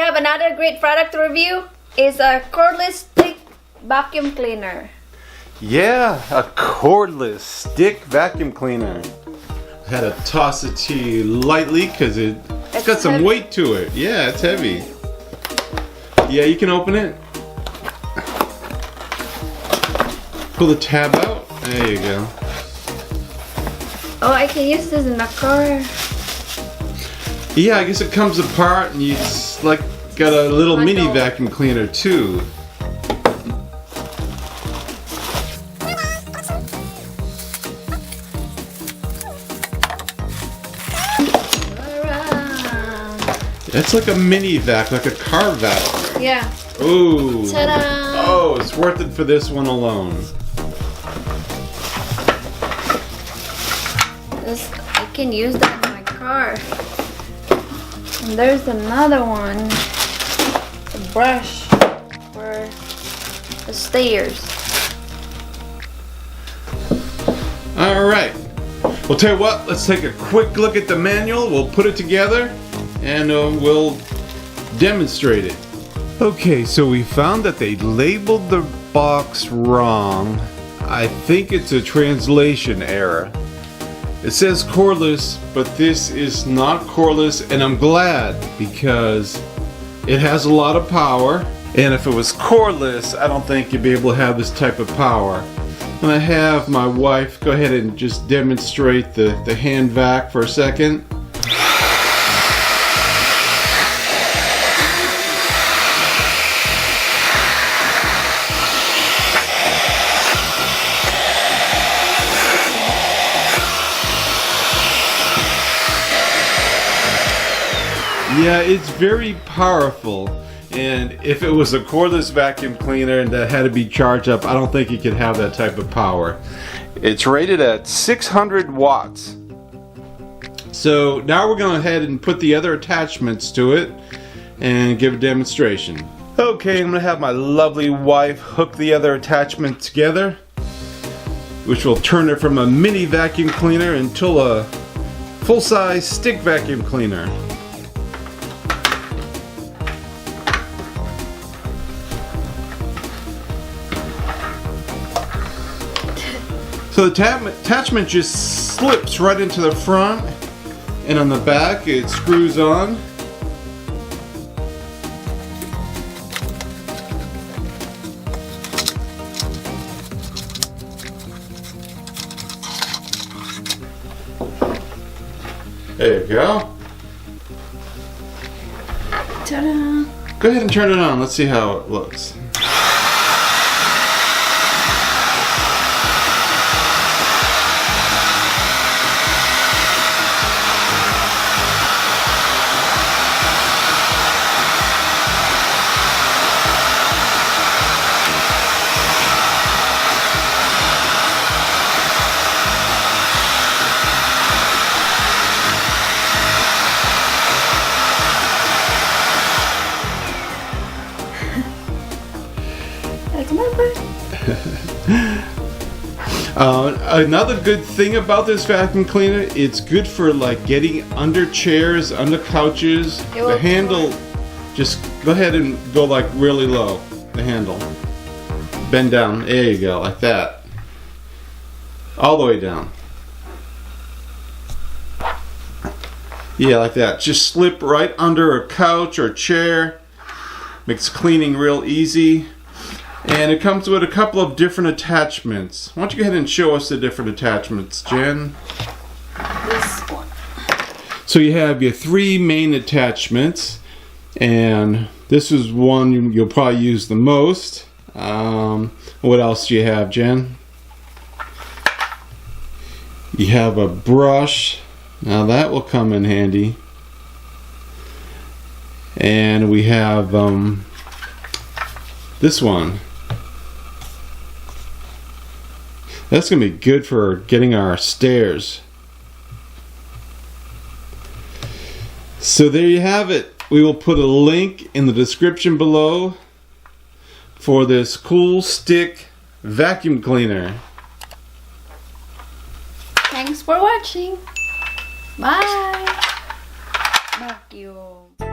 have another great product to review. It's a cordless stick vacuum cleaner. Yeah, a cordless stick vacuum cleaner. I had to toss it to you lightly because it's got some weight to it. Yeah, it's heavy. Yeah, you can open it. Pull the tab out. There you go. Oh, I can use this in the car. Yeah, I guess it comes apart and it's like got a little mini vacuum cleaner too. It's like a mini vac, like a car vac. Yeah. Ooh. Ta-da! Oh, it's worth it for this one alone. I can use that in my car. And there's another one. A brush for the stairs. Alright. Well, tell you what, let's take a quick look at the manual. We'll put it together and we'll demonstrate it. Okay, so we found that they labeled the box wrong. I think it's a translation error. It says cordless, but this is not cordless, and I'm glad because it has a lot of power. And if it was cordless, I don't think you'd be able to have this type of power. I'm gonna have my wife go ahead and just demonstrate the hand vac for a second. Yeah, it's very powerful, and if it was a cordless vacuum cleaner and that had to be charged up, I don't think it could have that type of power. It's rated at 600 watts. So now we're going to go ahead and put the other attachments to it and give a demonstration. Okay, I'm going to have my lovely wife hook the other attachment together, which will turn it from a mini vacuum cleaner into a full-size stick vacuum cleaner. So the attachment just slips right into the front, and on the back it screws on. There you go. Ta-da! Go ahead and turn it on. Let's see how it looks. That's my part. Another good thing about this vacuum cleaner, it's good for like getting under chairs, under couches. The handle, just go ahead and go like really low. The handle. Bend down. There you go, like that. All the way down. Yeah, like that. Just slip right under a couch or chair. Makes cleaning real easy. And it comes with a couple of different attachments. Why don't you go ahead and show us the different attachments, Jen? This one. So you have your 3 main attachments, and this is one you'll probably use the most. What else do you have, Jen? You have a brush. Now that will come in handy. And we have this one. That's going to be good for getting our stairs. So there you have it. We will put a link in the description below for this cool stick vacuum cleaner. Thanks for watching. Bye. Vacuum.